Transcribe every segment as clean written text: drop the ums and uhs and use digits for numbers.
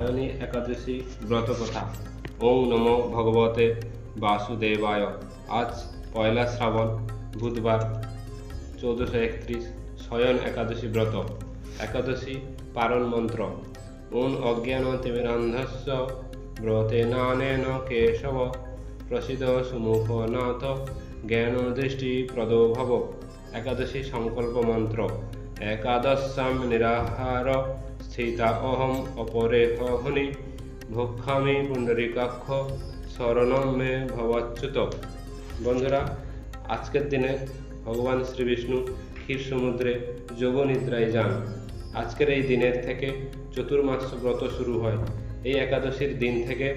সায়নী একাদশী ব্রত কথা। ওং নমো ভগবতে বাসুদেবায়। আজ পয়লা শ্রাবণ, বুধবার, 1431, শয়ন একাদশী ব্রত। একাদশী পারণ মন্ত্র: ওং অজ্ঞানতিমিরান্ধস্য ব্রতেনানেন কেশব প্রসিদ্ধ সুমুখনাথ জ্ঞান দৃষ্টি প্রদো ভব। একাদশী সংকল্প মন্ত্র: একাদশাম নিরাহার স্থিতা অহম অপরেহনি ভক্ষামি পুণ্ডরীকাক্ষ শরণম মে ভবাচ্যুত। বন্ধুরা, আজকের দিনে ভগবান শ্রী বিষ্ণু ক্ষীর সমুদ্রে যোগ নিদ্রায় যান। আজকের এই দিনের থেকে চতুর্মাস ব্রত শুরু হয়। এই একাদশীর দিন থেকে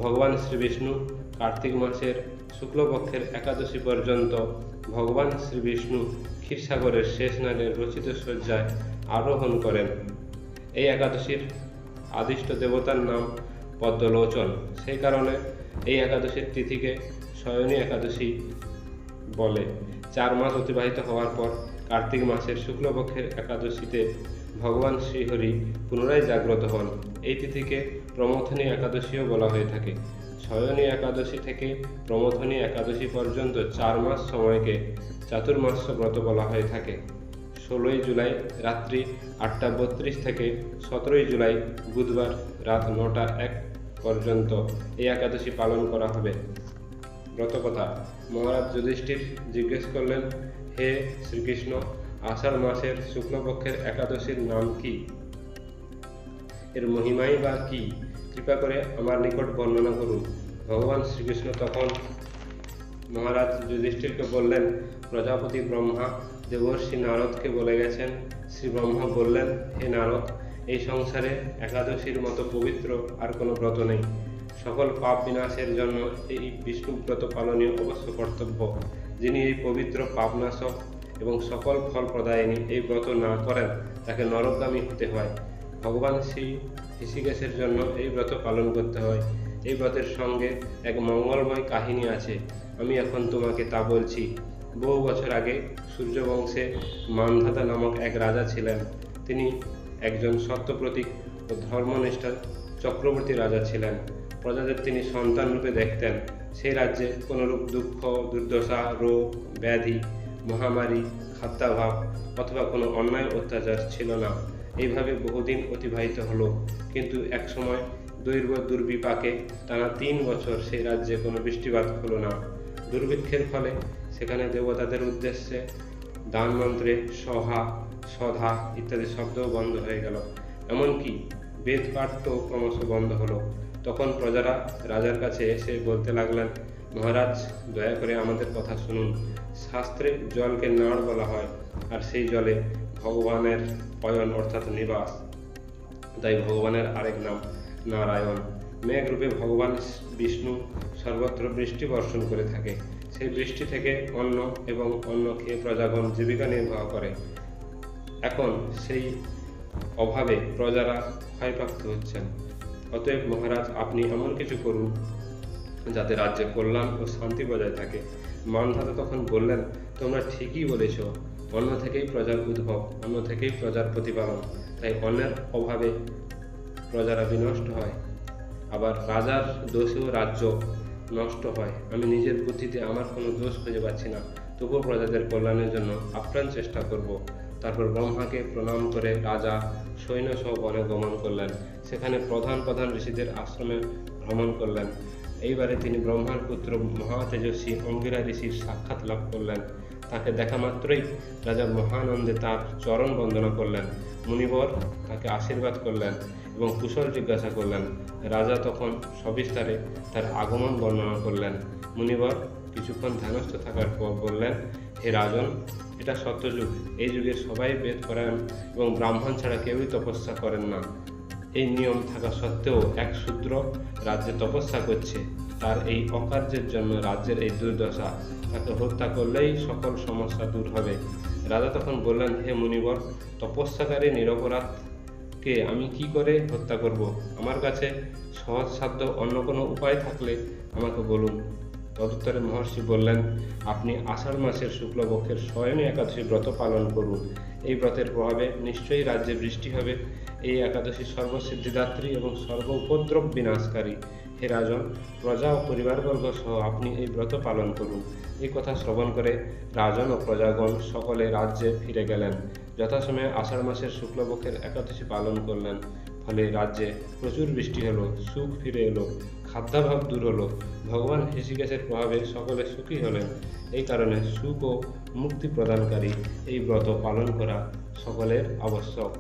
ভগবান শ্রী বিষ্ণু কার্তিক মাসের শুক্লপক্ষের একাদশী পর্যন্ত ভগবান শ্রী বিষ্ণু ক্ষীরসাগরের শেষ নাগের রচিত শয্যায় আরোহণ করেন। এই একাদশীর আদিষ্ট দেবতার নাম পদ্মলোচন। সেই কারণে এই একাদশীর তিথিকে শয়নী একাদশী বলে। 4 মাস অতিবাহিত হওয়ার পর কার্তিক মাসের শুক্লপক্ষের একাদশীতে ভগবান শ্রীহরি পুনরায় জাগ্রত হন। এই তিথিকে প্রমথনী একাদশীও বলা হয়ে থাকে। শয়নী একাদশী থেকে প্রমথনী একাদশী পর্যন্ত 4 মাস সময়কে চাতুর্মাস্য ব্রত বলা হয়ে থাকে। 16ই জুলাই রাত্রি 8টা 32 থেকে 17ই জুলাই বুধবার রাত 9টা 1 পর্যন্ত এই একাদশী পালন করা হবে। ব্রতকথা: মহারাজ যুধিষ্ঠির জিজ্ঞেস করলেন, হে শ্রীকৃষ্ণ, আষাঢ় মাসের শুক্লপক্ষের একাদশীর নাম কি? এর মহিমাই বা কি? কৃপা করে আমার নিকট বর্ণনা করুন। ভগবান শ্রীকৃষ্ণ তখন মহারাজ যুধিষ্ঠিরকে বললেন, প্রজাপতি ব্রহ্মা দেবর্ষি নারদকে বলে গেছেন। শ্রী ব্রহ্মা বললেন, হে নারদ, এই সংসারে একাদশীর মতো পবিত্র আর কোনো ব্রত নেই। সকল পাপ বিনাশের জন্য এই বিষ্ণুব্রত পালনীয় অবশ্য কর্তব্য। যিনি এই পবিত্র পাপনাশক এবং সকল ফল প্রদায়িনী এই ব্রত না করেন তাকে নরকগামী হতে হয়। ভগবান শ্রী ঋষিকেশের জন্য এই ব্রত পালন করতে হয়। এই ব্রতের সঙ্গে এক মঙ্গলময় কাহিনী আছে। আমি এখন তোমাকে তা বলছি। বহু বছর আগে সূর্যবংশে মান্ধাতা নামক এক রাজা ছিলেন। তিনি একজন সত্যপ্রতীক ও ধর্মনিষ্ঠা চক্রবর্তী রাজা ছিলেন। প্রজাদের তিনি সন্তান রূপে দেখতেন। সেই রাজ্যে কোনরূপ দুঃখ, দুর্দশা, রোগ, ব্যাধি, মহামারী, খাদ্যাভাব অথবা কোনো অন্যায় অত্যাচার ছিল না। এইভাবে বহুদিন অতিবাহিত হলো। কিন্তু এক সময় দৈব দুর্বিপাকে টানা 3 বছর সেই রাজ্যে কোনো বৃষ্টিপাত হলো না। দুর্ভিক্ষের ফলে সেখানে দেবতাদের উদ্দেশ্যে দান মন্ত্রে সহা, সধা ইত্যাদি শব্দও বন্ধ হয়ে গেল। এমনকি বেদ পাঠও ক্রমশ বন্ধ হলো। তখন প্রজারা রাজার কাছে এসে বলতে লাগলেন, মহারাজ, দয়া করে আমাদের কথা শুনুন। শাস্ত্রে জলকে নাড় বলা হয়, আর সেই জলে ভগবানের অয়ন অর্থাৎ নিবাস। তাই ভগবানের আরেক নাম নারায়ণ। মেঘরূপে ভগবান বিষ্ণু সর্বত্র বৃষ্টি বর্ষণ করে থাকে। সেই বৃষ্টি থেকে অন্ন এবং অন্ন খেয়ে প্রজাগণ জীবিকা নির্বাহ করে। এখন সেই অভাবে প্রজারা ক্ষয়প্রাপ্ত হচ্ছেন। অতএব মহারাজ, আপনি এমন কিছু করুন যাতে রাজ্যে কল্যাণ ও শান্তি বজায় থাকে। মান্ধাতা তখন বললেন, তোমরা ঠিকই বলেছ। অন্ন থেকেই প্রজার উদ্ভব, অন্ন থেকেই প্রজার প্রতিপালন। তাই অন্নের অভাবে প্রজারা বিনষ্ট হয়। আবার রাজার দোষেও রাজ্য নষ্ট হয়। আমি নিজের বুদ্ধিতে আমার কোনো দোষ খুঁজে পাচ্ছি না, তবুও প্রজাদের কল্যাণের জন্য আপ্রাণ চেষ্টা করব। তারপর ব্রহ্মাকে প্রণাম করে রাজা সৈন্যসহ বনে গমন করলেন। সেখানে প্রধান প্রধান ঋষিদের আশ্রমে ভ্রমণ করলেন। এইবারে তিনি ব্রহ্মার পুত্র মহাতেজস্বী অঙ্গিরা ঋষির সাক্ষাৎ লাভ করলেন। তাকে দেখা মাত্রই রাজা মহানন্দে তার চরণ বন্দনা করলেন। মুনিবর তাকে আশীর্বাদ করলেন এবং কুশল জিজ্ঞাসা করলেন। রাজা তখন সবিস্তারে তার আগমন বর্ণনা করলেন। মুনিবর কিছুক্ষণ ধ্যানস্থ থাকার পর বললেন, হে রাজন, এটা সত্যযুগ। এই যুগে সবাই বেদ পড়েন এবং ব্রাহ্মণ ছাড়া কেউই তপস্যা করেন না। এই নিয়ম থাকা সত্ত্বেও এক শূদ্র রাজ্যে তপস্যা করছে। তার এই অকার্যের জন্য রাজ্যের এই দুর্দশা। তাকে হত্যা করলেই সকল সমস্যা দূর হবে। রাজা তখন বললেন, হে মুনিবর, তপস্যাকারী নিরপরাধকে আমি কি করে হত্যা করব? আমার কাছে সহজসাধ্য অন্য কোনো উপায় থাকলে আমাকে বলুন। তদুত্তরে মহর্ষি বললেন, আপনি আষাঢ় মাসের শুক্লপক্ষের শয়নী একাদশী ব্রত পালন করুন। এই ব্রতের প্রভাবে নিশ্চয়ই রাজ্যে বৃষ্টি হবে। এই একাদশী সর্বসিদ্ধিদাত্রী এবং সর্ব উপদ্রব বিনাশকারী। হে রাজন, প্রজা ও পরিবারবর্গ সহ আপনি এই ব্রত পালন করুন। এই কথা শ্রবণ করে রাজন ও প্রজাগণ সকলে রাজ্যে ফিরে গেলেন। যথাসময়ে আষাঢ় মাসের শুক্লপক্ষের একাদশী পালন করলেন। ফলে রাজ্যে প্রচুর বৃষ্টি হলো, সুখ ফিরে এলো, খাদ্যাভাব দূর হলো, ভগবান ঋষিকেশের প্রভাবে সকলে সুখী হলেন। এই কারণে সুখ ও মুক্তি প্রদানকারী এই ব্রত পালন করা সকলের আবশ্যক।